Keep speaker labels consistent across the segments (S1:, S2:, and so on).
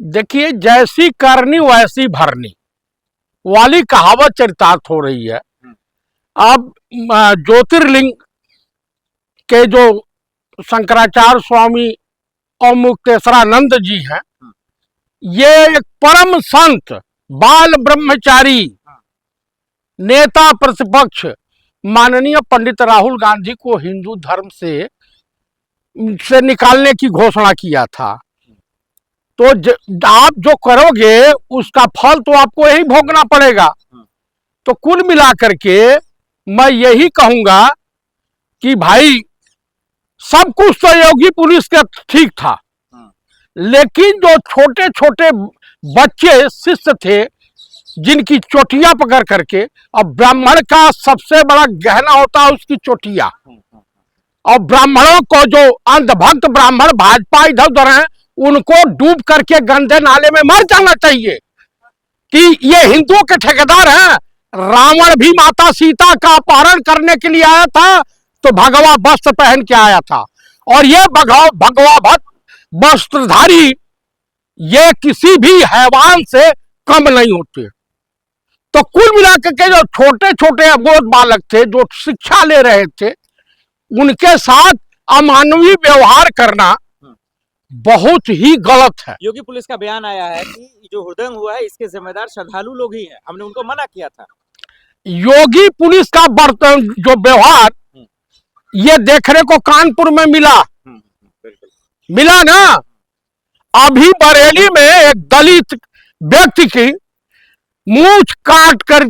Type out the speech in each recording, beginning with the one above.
S1: देखिए, जैसी करनी वैसी भरनी वाली कहावत चरितार्थ हो रही है। अब ज्योतिर्लिंग के जो शंकराचार्य स्वामी और मुक्तेश्वरानंद जी हैं, ये एक परम संत, बाल ब्रह्मचारी, नेता प्रतिपक्ष माननीय पंडित राहुल गांधी को हिंदू धर्म से निकालने की घोषणा किया था। तो आप जो करोगे उसका फल तो आपको यही भोगना पड़ेगा। तो कुल मिलाकर के मैं यही कहूंगा कि भाई सब कुछ तो योगी पुलिस का ठीक था, लेकिन जो छोटे छोटे बच्चे शिष्य थे जिनकी चोटियां पकड़ करके, अब ब्राह्मण का सबसे बड़ा गहना होता है उसकी चोटियां, और ब्राह्मणों को जो अंधभक्त ब्राह्मण भाजपा इधर उधर हैं उनको डूब करके गंदे नाले में मर जाना चाहिए कि ये हिंदुओं के ठेकेदार हैं। रावण भी माता सीता का अपहरण करने के लिए आया था तो भगवा वस्त्र पहन के आया था, और ये भगवा वस्त्रधारी ये किसी भी हैवान से कम नहीं होते। तो कुल मिलाकर के जो छोटे छोटे अबोध बालक थे जो शिक्षा ले रहे थे, उनके साथ अमानवीय व्यवहार करना बहुत ही गलत है।
S2: योगी पुलिस का बयान आया है कि जो हुड़दंग हुआ है इसके जिम्मेदार श्रद्धालु लोग ही हैं, हमने उनको मना किया था।
S1: योगी पुलिस का बर्तन जो व्यवहार ये देखने को कानपुर में मिला ना। अभी बरेली में एक दलित व्यक्ति की मूंछ काट कर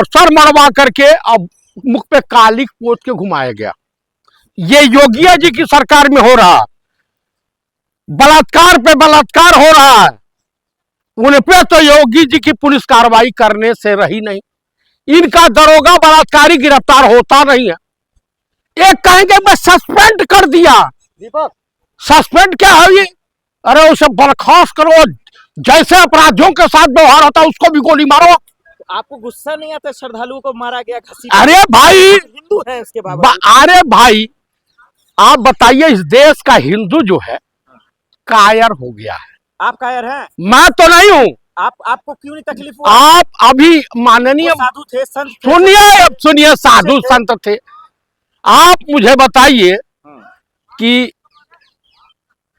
S1: सर मरवा करके अब मुख पे कालिक पोत के घुमाया गया। ये योगी जी की सरकार में हो रहा, बलात्कार पे बलात्कार हो रहा है। उन पे तो योगी जी की पुलिस कार्रवाई करने से रही नहीं। इनका दरोगा बलात्कारी गिरफ्तार होता नहीं है। एक कहेंगे मैं सस्पेंड कर दिया।
S2: दीपक,
S1: सस्पेंड क्या है ये? अरे उसे बर्खास्त करो, जैसे अपराधियों के साथ व्यवहार होता है उसको भी गोली मारो।
S2: आपको गुस्सा नहीं आता श्रद्धालुओं को मारा गया?
S1: अरे भाई,
S2: हिंदू है उसके बाबा।
S1: अरे भाई आप बताइए, इस देश का हिंदू जो है कायर हो गया है।
S2: आप कायर हैं?
S1: मैं तो नहीं हूँ।
S2: आपको क्यों नहीं तकलीफ हुआ?
S1: आप अभी माननीय
S2: साधु थे, संत थे।
S1: सुनिए साधु संत थे। आप मुझे बताइए कि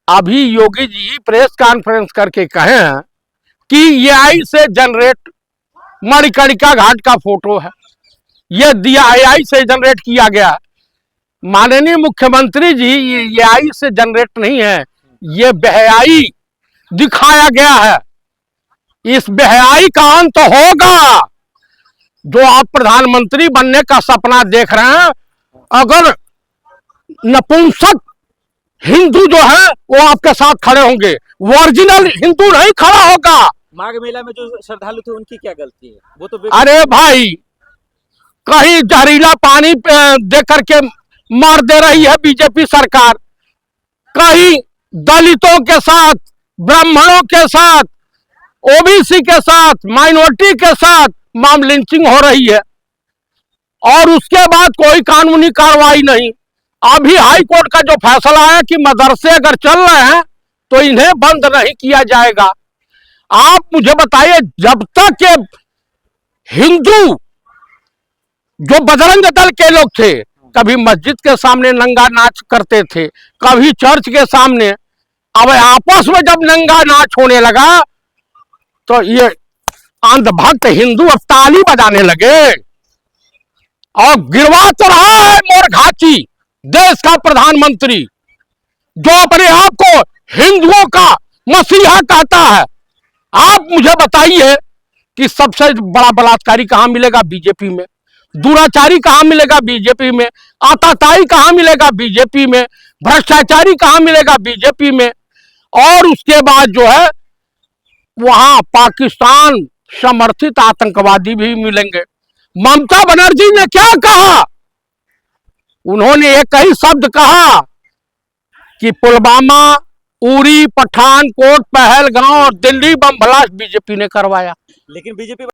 S1: अभी योगी जी प्रेस कॉन्फ्रेंस करके कहे हैं कि ये AI से जनरेट मणिकर्णिका घाट का फोटो है, ये दिया AI से जनरेट किया गया। माननीय मुख्यमंत्री जी, ये AI से जनरेट नहीं है, ये बेहयाई दिखाया गया है। इस बेहयाई का अंत होगा। जो आप प्रधानमंत्री बनने का सपना देख रहे हैं, अगर नपुंसक हिंदू जो है वो आपके साथ खड़े होंगे, ओरिजिनल हिंदू नहीं खड़ा होगा।
S2: माघ मेला में जो श्रद्धालु थे उनकी क्या गलती है? वो तो
S1: अरे भाई, कहीं जहरीला पानी दे करके मार दे रही है बीजेपी सरकार, कहीं दलितों के साथ, ब्राह्मणों के साथ, OBC के साथ, माइनॉरिटी के साथ मॉब लिंचिंग हो रही है, और उसके बाद कोई कानूनी कार्रवाई नहीं। अभी हाई कोर्ट का जो फैसला है कि मदरसे अगर चल रहे हैं तो इन्हें बंद नहीं किया जाएगा। आप मुझे बताइए, जब तक ये हिंदू जो बजरंग दल के लोग थे, कभी मस्जिद के सामने नंगा नाच करते थे, कभी चर्च के सामने, अब आपस में जब नंगा नाच होने लगा तो ये अंधभक्त हिंदू अब ताली बजाने लगे। और गिरवा तो रहा है मोरघाची देश का प्रधानमंत्री, जो अपने आप को हिंदुओं का मसीहा कहता है। आप मुझे बताइए कि सबसे बड़ा बलात्कारी कहां मिलेगा? बीजेपी में। दुराचारी कहां मिलेगा? बीजेपी में। आताताई कहां मिलेगा? बीजेपी में। भ्रष्टाचारी कहां मिलेगा? बीजेपी में। और उसके बाद जो है वहां पाकिस्तान समर्थित आतंकवादी भी मिलेंगे। ममता बनर्जी ने क्या कहा? उन्होंने एक ही शब्द कहा कि पुलवामा, उरी, पठानकोट, पहलगांव और दिल्ली बम ब्लास्ट बीजेपी ने करवाया।
S2: लेकिन बीजेपी